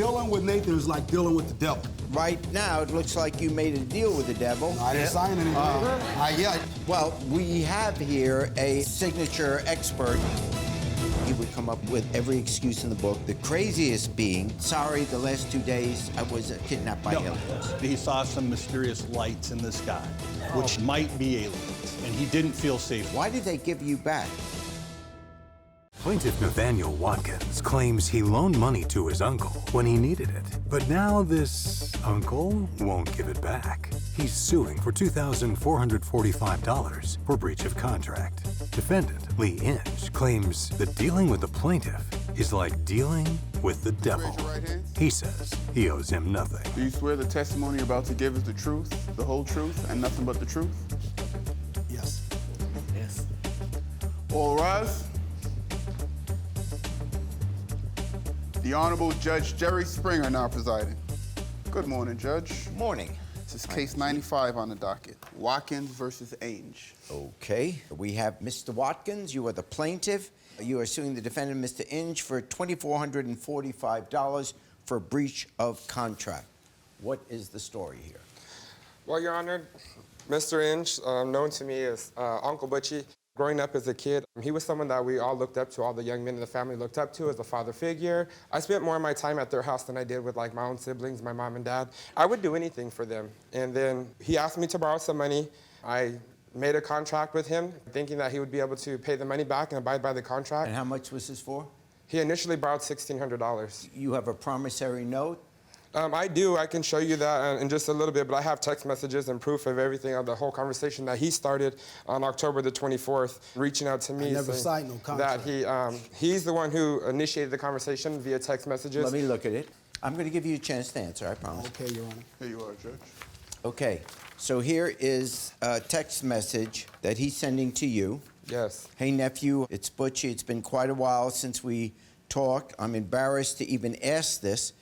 dealing with Nathan is like dealing with the devil. Right now, it looks like you made a deal with the devil. No, I didn't sign anything. Not yet. Well, we have here a signature expert. He would come up with every excuse in the book, the craziest being, sorry, the last 2 days I was kidnapped by aliens. He saw some mysterious lights in the sky, which might be aliens, and he didn't feel safe. Why did they give you back? Plaintiff Nathaniel Watkins claims he loaned money to his uncle when he needed it. But now this uncle won't give it back. He's suing for $2,445 for breach of contract. Defendant Enge claims that dealing with the plaintiff is like dealing with the devil. Raise your right hand. He says he owes him nothing. Do you swear the testimony you're about to give is the truth, the whole truth, and nothing but the truth? Yes. Yes. All rise. The Honorable Judge Jerry Springer now presiding. Good morning, Judge. Morning. This is case 95 on the docket, Watkins versus Enge. Okay, we have Mr. Watkins, you are the plaintiff. You are suing the defendant, Mr. Enge, for $2,445 for breach of contract. What is the story here? Well, Your Honor, Mr. Enge, known to me as Uncle Butchie. Growing up as a kid, he was someone that we all looked up to, all the young men in the family looked up to as a father figure. I spent more of my time at their house than I did with like my own siblings, my mom and dad. I would do anything for them. And then he asked me to borrow some money. I made a contract with him, thinking that he would be able to pay the money back and abide by the contract. And how much was this for? He initially borrowed $1,600. You have a promissory note? I do. I can show you that in just a little bit, but I have text messages and proof of everything, of the whole conversation that he started on October the 24th, reaching out to me. I never signed no contract. That he's the one who initiated the conversation via text messages. Let me look at it. I'm going to give you a chance to answer, I promise. Okay, Your Honor. Here you are, Judge. Okay, so here is a text message that he's sending to you. Yes. Hey, nephew, it's Butchie. It's been quite a while since we talked. I'm embarrassed to even ask this,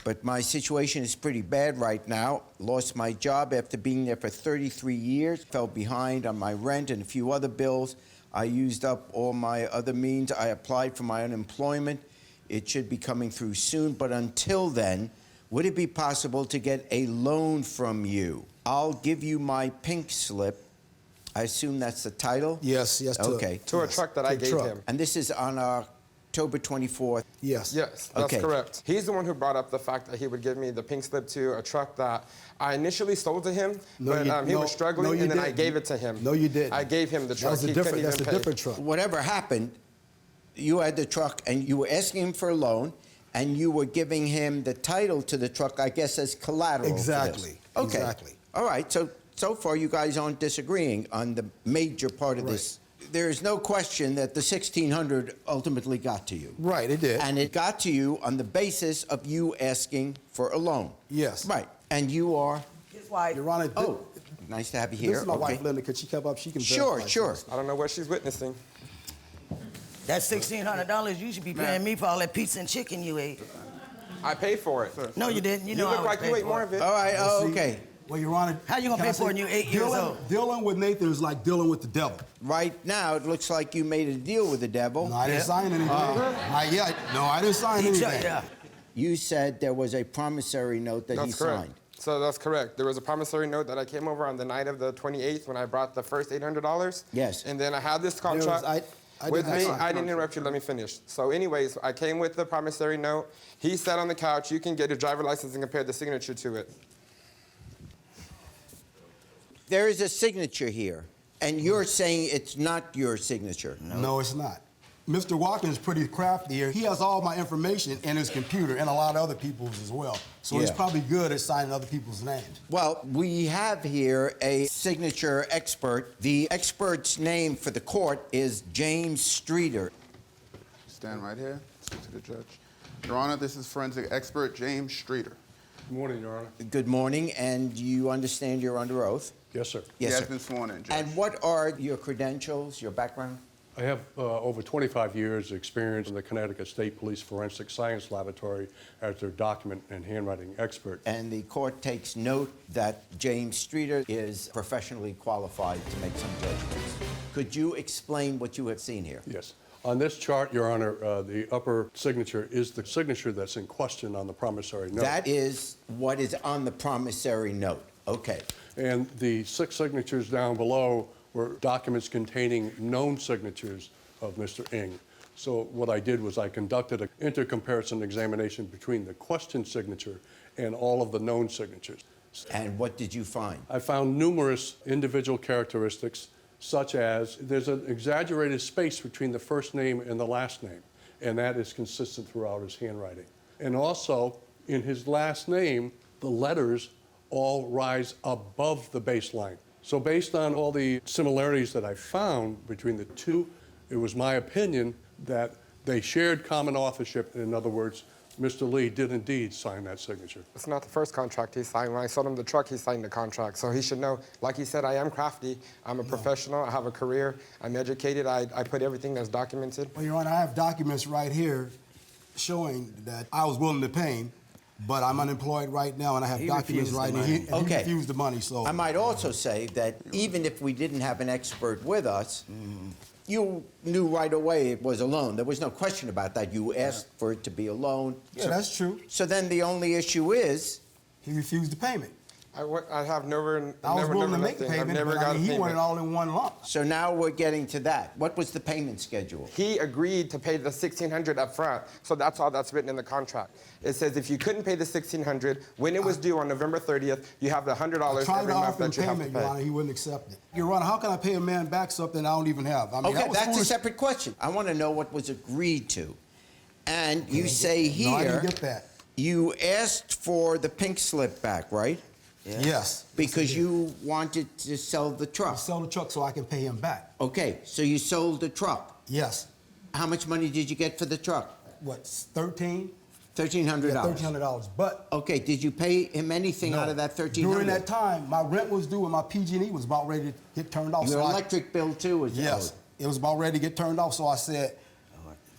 but my situation is pretty bad right now. Lost my job after being there for 33 years. Fell behind on my rent and a few other bills. I used up all my other means. I applied for my unemployment. It should be coming through soon, but until then, would it be possible to get a loan from you? I'll give you my pink slip. I assume that's the title? Yes, yes. Okay. To a truck that I gave him. And this is on October 24th? Yes. Yes, that's correct. He's the one who brought up the fact that he would give me the pink slip to a truck that I initially sold to him, but he was struggling, and then I gave it to him. No, you didn't. I gave him the truck. That's a different truck. Whatever happened, you had the truck, and you were asking him for a loan, and you were giving him the title to the truck, I guess, as collateral. Exactly. For this. Okay. Exactly. All right. So far, you guys aren't disagreeing on the major part of this. There is no question that the $1,600 ultimately got to you. Right, it did. And it got to you on the basis of you asking for a loan. Yes. Right. And you are? His wife. Your Honor, Oh, nice to have you here. this is my wife, Linda. Could she come up? She can verify Sure. this. I don't know what she's witnessing. That $1,600 you should be paying me for all that pizza and chicken you ate. I paid for it. No, you didn't. You know look I like you ate more of it. All right. Well, see, Okay. Well, Your Honor. How you gonna pay for it when you're 8 years old? Dealing with Nathan is like dealing with the devil. Right now, it looks like you made a deal with the devil. No, I didn't sign anything. Not yet. No, I didn't sign anything. Yeah. You said there was a promissory note that he That's correct. signed. So that's correct. There was a promissory note that I came over on the night of the 28th when I brought the first $800. Yes. And then I had this contract with me. I didn't interrupt you. Let me finish. So anyways, I came with the promissory note. He sat on the couch. You can get a driver license and compare the signature to it. There is a signature here, and you're saying it's not your signature. No, it's not. Mr. Watkins is pretty crafty here. He has all my information in his computer and a lot of other people's as well. So he's probably good at signing other people's names. Well, we have here a signature expert. The expert's name for the court is James Streeter. Stand right here. Speak to the judge. Your Honor, this is forensic expert James Streeter. Good morning, Your Honor. Good morning, and you understand you're under oath? Yes, sir. He Yes, has sir. been sworn in, Judge. And what are your credentials, your background? I have over 25 years' experience in the Connecticut State Police Forensic Science Laboratory as their document and handwriting expert. And the court takes note that James Streeter is professionally qualified to make some judgments. Could you explain what you have seen here? Yes. On this chart, Your Honor, the upper signature is the signature that's in question on the promissory note. That is what is on the promissory note. Okay. And the 6 signatures down below were documents containing known signatures of Mr. Enge. So what I did was I conducted an inter-comparison examination between the question signature and all of the known signatures. And what did you find? I found numerous individual characteristics, such as there's an exaggerated space between the first name and the last name, and that is consistent throughout his handwriting. And also, in his last name, the letters all rise above the baseline. So based on all the similarities that I found between the two, it was my opinion that they shared common authorship. In other words, Mr. Lee did indeed sign that signature. It's not the first contract he signed. When I sold him the truck, he signed the contract. So he should know, like he said, I am crafty. I'm a professional. I have a career. I'm educated. I put everything that's documented. Well, Your Honor, I have documents right here showing that I was willing to pay him, but I'm unemployed right now, and I have documents right here. He refused the money, so. I might also say that even if we didn't have an expert with us, you knew right away it was a loan. There was no question about that. You asked for it to be a loan. Yeah, that's true. So then the only issue is? He refused the payment. I have never, I was willing to make the nothing. I've payment, never but got I mean, a he payment. wanted it all in one lump. So now we're getting to that. What was the payment schedule? He agreed to pay the $1,600 up front, so that's all that's written in the contract. It says if you couldn't pay the $1,600, when it was due on November 30th, you have the $100 Tried every to month offer him that you have to payment, Your Honor, pay. he wouldn't accept it. Your Honor, how can I pay a man back something I don't even have? I mean, Okay, that was that's a foolish. separate question. I want to know what was agreed to. And you say No, I here, didn't get that. you asked for the pink slip back, right? Yes. Because you wanted to sell the I truck. sell the truck so I can pay him back. Okay, so you sold the truck. Yes. How much money did you get for the truck? What, 13? $1,300. Yeah, $1,300. But Okay, did you pay him anything no, out of that $1,300? during that time, my rent was due and my PG&E was about ready to get turned off. Your so electric bill too was Yes. owed. It was about ready to get turned off, so I said,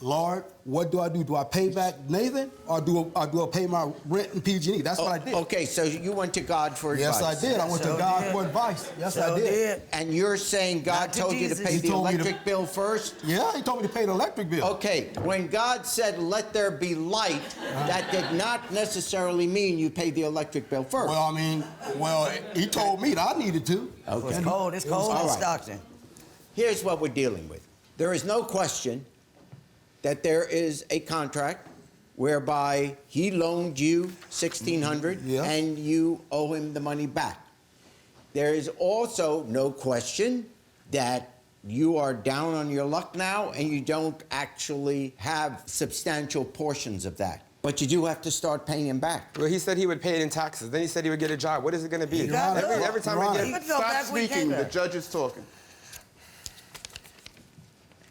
Lord, what do I do? Do I pay back Nathan or do I pay my rent and PG&E? That's what I did. Okay, so you went to God for advice. Yes, I did. I went to So God did. for advice. Yes, So I did. did. And you're saying God Not to told you to Jesus. pay He the told me to- electric bill first? Yeah, he told me to pay the electric bill. Okay, when God said, let there be light, that did not necessarily mean you paid the electric bill first. Well, I mean, he told me that I needed to. Okay. It's cold. It's cold all in right. Stockton. Here's what we're dealing with. There is no question that there is a contract whereby he loaned you $1,600 Yeah. and you owe him the money back. There is also no question that you are down on your luck now and you don't actually have substantial portions of that. But you do have to start paying him back. Well, he said he would pay it in taxes. Then he said he would get a job. What is it going to be? got it. Every time I Your get Let's go Stop back. We speaking. came The back. judge is talking.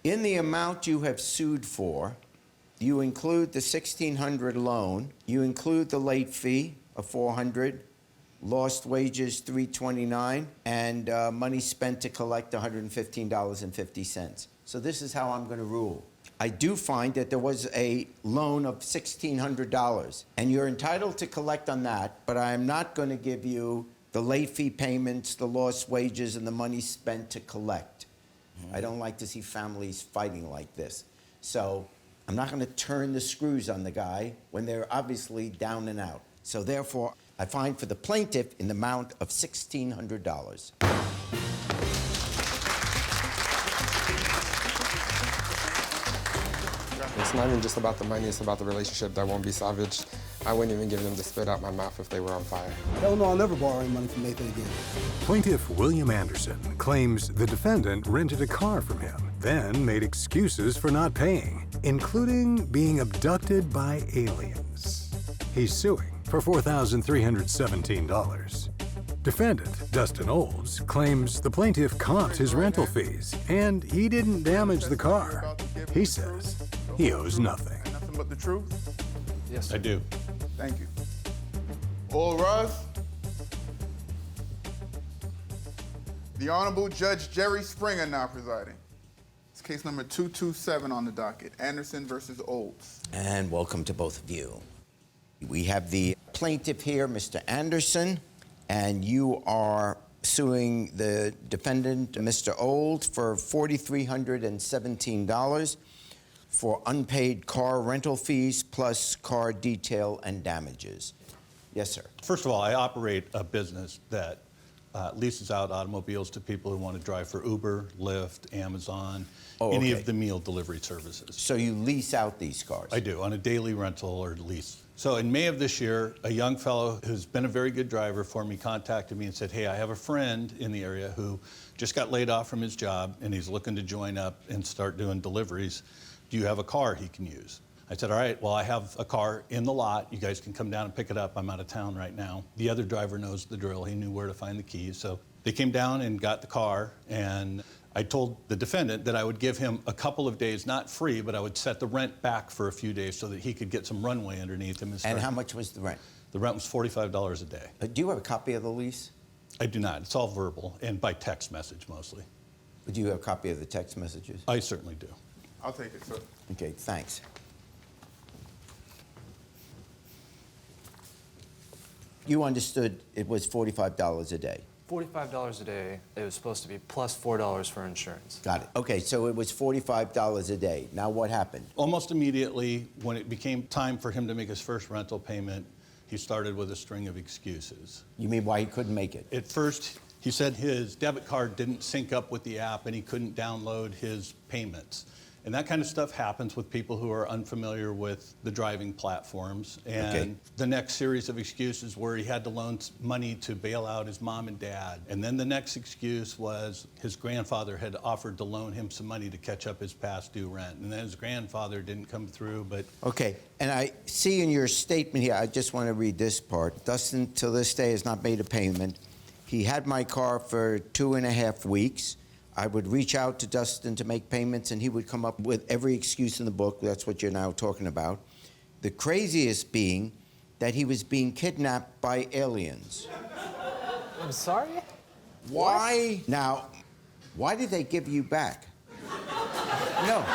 In the amount you have sued for, you include the $1,600 loan, you include the late fee of $400, lost wages $329, and money spent to collect $115.50. So this is how I'm going to rule. I do find that there was a loan of $1,600, and you're entitled to collect on that, but I am not going to give you the late fee payments, the lost wages, and the money spent to collect. I don't like to see families fighting like this. So I'm not going to turn the screws on the guy when they're obviously down and out. So therefore, I fine for the plaintiff in the amount of $1,600. It's not even just about the money, it's about the relationship that won't be salvaged. I wouldn't even give them to spit out my mouth if they were on fire. Hell no, I'll never borrow any money from Nathan again. Plaintiff William Anderson claims the defendant rented a car from him, then made excuses for not paying, including being abducted by aliens. He's suing for $4,317. Defendant Dustin Olds claims the plaintiff comped his rental fees and he didn't damage the car. He says he owes nothing. Nothing but the truth? Yes, I do. Thank you. All rise. The Honorable Judge Jerry Springer now presiding. It's case number 227 on the docket, Anderson versus Olds. And welcome to both of you. We have the plaintiff here, Mr. Anderson, and you are suing the defendant, Mr. Olds, for $4,317. for unpaid car rental fees plus car detail and damages. Yes, sir. First of all, I operate a business that leases out automobiles to people who want to drive for Uber, Lyft, Amazon, any of the meal delivery services. So you lease out these cars? I do, on a daily rental or lease. So in May of this year, a young fellow who's been a very good driver for me contacted me and said, hey, I have a friend in the area who just got laid off from his job and he's looking to join up and start doing deliveries. Do you have a car he can use? I said, all right, well, I have a car in the lot. You guys can come down and pick it up. I'm out of town right now. The other driver knows the drill. He knew where to find the keys. So they came down and got the car, and I told the defendant that I would give him a couple of days, not free, but I would set the rent back for a few days so that he could get some runway underneath him. And how much was the rent? The rent was $45 a day. Do you have a copy of the lease? I do not. It's all verbal and by text message mostly. Do you have a copy of the text messages? I certainly do. I'll take it, sir. Okay, thanks. You understood it was $45 a day? $45 a day. It was supposed to be plus $4 for insurance. Got it. Okay, so it was $45 a day. Now what happened? Almost immediately, when it became time for him to make his first rental payment, he started with a string of excuses. You mean why he couldn't make it? At first, he said his debit card didn't sync up with the app and he couldn't download his payments. And that kind of stuff happens with people who are unfamiliar with the driving platforms. And the next series of excuses were he had to loan money to bail out his mom and dad. And then the next excuse was his grandfather had offered to loan him some money to catch up his past due rent. And then his grandfather didn't come through, but... Okay, and I see in your statement here, I just want to read this part. Dustin, to this day, has not made a payment. He had my car for 2.5 weeks. I would reach out to Dustin to make payments, and he would come up with every excuse in the book. That's what you're now talking about. The craziest being that he was being kidnapped by aliens. I'm sorry? Why? What? Now, why did they give you back? No.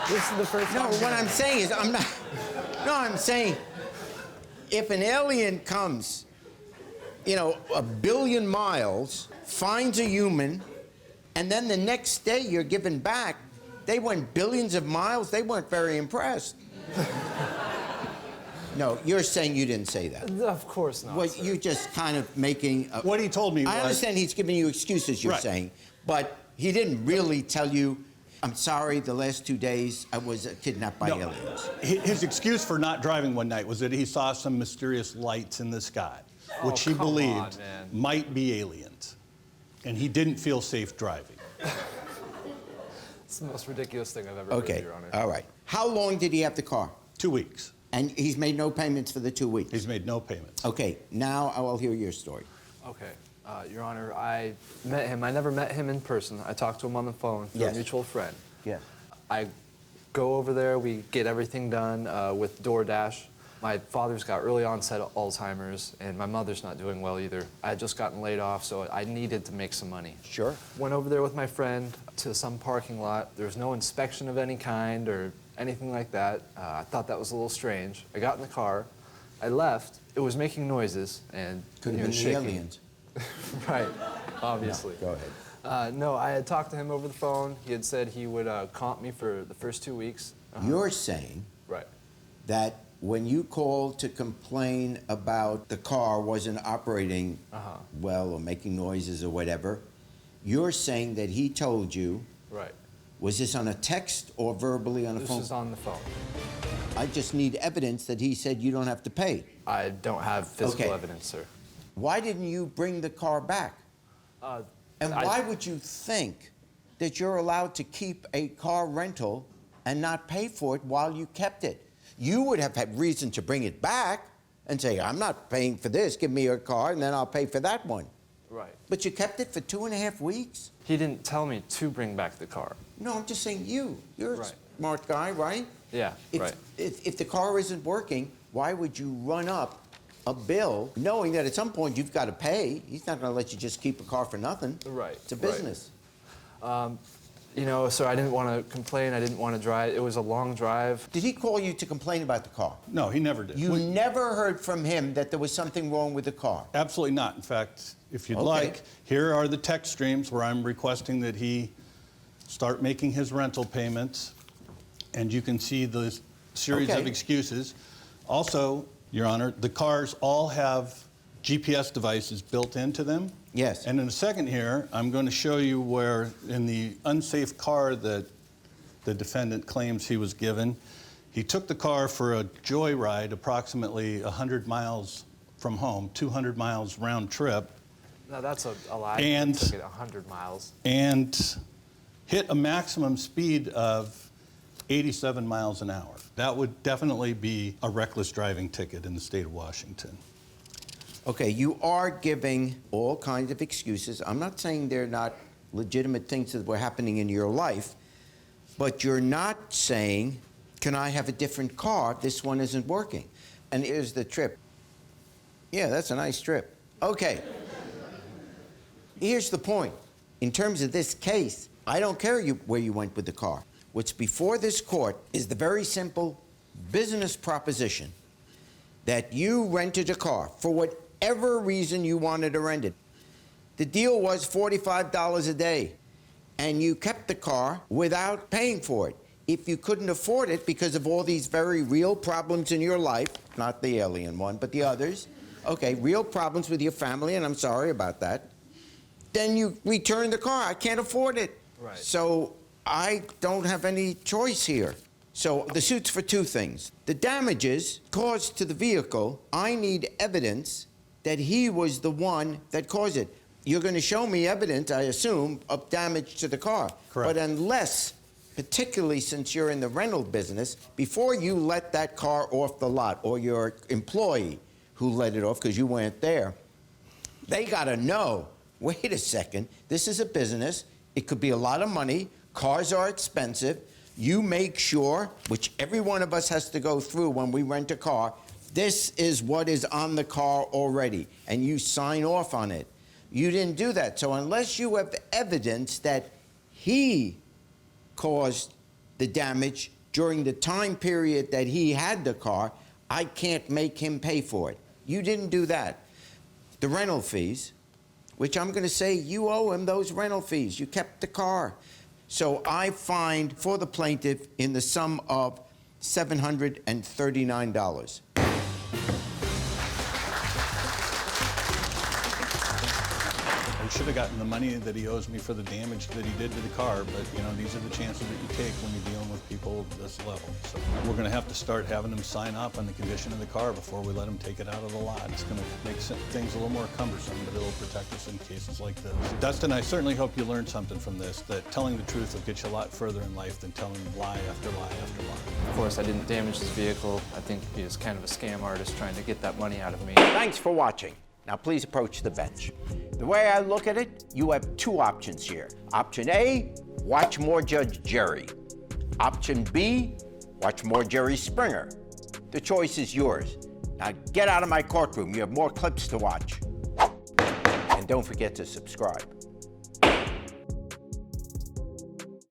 This is the first time. No, what I'm saying is, I'm not... No, I'm saying, if an alien comes, you know, 1 billion miles, finds a human, and then the next day you're given back, they went billions of miles, they weren't very impressed. No, you're saying you didn't say that. Of course not. Well, sir. you're just kind of making... What he told me was... I understand he's giving you excuses, you're saying, but he didn't really tell you, I'm sorry, the last 2 days I was kidnapped by aliens. His excuse for not driving one night was that he saw some mysterious lights in the sky, which he believed might be aliens. And he didn't feel safe driving. It's the most ridiculous thing I've ever heard, Your Honor. All right. How long did he have the car? 2 weeks. And he's made no payments for the 2 weeks? He's made no payments. Okay, now I will hear your story. Okay. Your Honor, I met him. I never met him in person. I talked to him on the phone through a mutual friend. Yes. I go over there. We get everything done with DoorDash. My father's got early onset Alzheimer's, and my mother's not doing well either. I had just gotten laid off, so I needed to make some money. Sure. Went over there with my friend to some parking lot. There was no inspection of any kind or anything like that. I thought that was a little strange. I got in the car. I left. It was making noises and Could have been the aliens. Right, obviously. No, go ahead. No, I had talked to him over the phone. He had said he would comp me for the first 2 weeks. You're saying that when you called to complain about the car wasn't operating well or making noises or whatever, you're saying that he told you, was this on a text or verbally on a phone? This is on the phone. I just need evidence that he said you don't have to pay. I don't have physical evidence, sir. Why didn't you bring the car back? And why would you think that you're allowed to keep a car rental and not pay for it while you kept it? You would have had reason to bring it back and say, I'm not paying for this, give me your car, and then I'll pay for that one. Right. But you kept it for 2.5 weeks? He didn't tell me to bring back the car. No, I'm just saying you're a smart guy, right? Yeah, If the car isn't working, why would you run up a bill knowing that at some point you've got to pay? He's not going to let you just keep a car for nothing. Right. It's a business. You know, so I didn't want to complain. I didn't want to drive. It was a long drive. Did he call you to complain about the car? No, he never did. You never heard from him that there was something wrong with the car? Absolutely not. In fact, if you'd like, here are the text streams where I'm requesting that he start making his rental payments. And you can see the series of excuses. Also, Your Honor, the cars all have GPS devices built into them. Yes. And in a second here, I'm going to show you where in the unsafe car that the defendant claims he was given, he took the car for a joyride approximately 100 miles from home, 200 miles round trip. No, that's a lie. And- It took it 100 miles. And hit a maximum speed of 87 miles an hour. That would definitely be a reckless driving ticket in the state of Washington. Okay, you are giving all kinds of excuses. I'm not saying they're not legitimate things that were happening in your life, but you're not saying, can I have a different car? This one isn't working. And here's the trip. Yeah, that's a nice trip. Okay. Here's the point. In terms of this case, I don't care where you went with the car. What's before this court is the very simple business proposition that you rented a car for whatever reason you wanted to rent it. The deal was $45 a day, and you kept the car without paying for it. If you couldn't afford it because of all these very real problems in your life, not the alien one, but the others, okay, real problems with your family, and I'm sorry about that, then you return the car. I can't afford it. Right. So I don't have any choice here. So the suit's for two things. The damages caused to the vehicle, I need evidence that he was the one that caused it. You're going to show me evidence, I assume, of damage to the car. Correct. But unless, particularly since you're in the rental business, before you let that car off the lot, or your employee who let it off because you weren't there, they got to know, wait a second, this is a business. It could be a lot of money. Cars are expensive. You make sure, which every one of us has to go through when we rent a car, this is what is on the car already, and you sign off on it. You didn't do that. So unless you have evidence that he caused the damage during the time period that he had the car, I can't make him pay for it. You didn't do that. The rental fees, which I'm going to say you owe him those rental fees. You kept the car. So I fined for the plaintiff in the sum of $739. I should have gotten the money that he owes me for the damage that he did to the car, but you know, these are the chances that you take when you're dealing with people of this level. So we're going to have to start having them sign up on the condition of the car before we let them take it out of the lot. It's going to make things a little more cumbersome, but it'll protect us in cases like this. Dustin, I certainly hope you learned something from this, that telling the truth will get you a lot further in life than telling lie after lie after lie. Of course, I didn't damage his vehicle. I think he was kind of a scam artist trying to get that money out of me. Thanks for watching. Now please approach the bench. The way I look at it, you have two options here. Option A, watch more Judge Jerry. Option B, watch more Jerry Springer. The choice is yours. Now get out of my courtroom. You have more clips to watch. And don't forget to subscribe.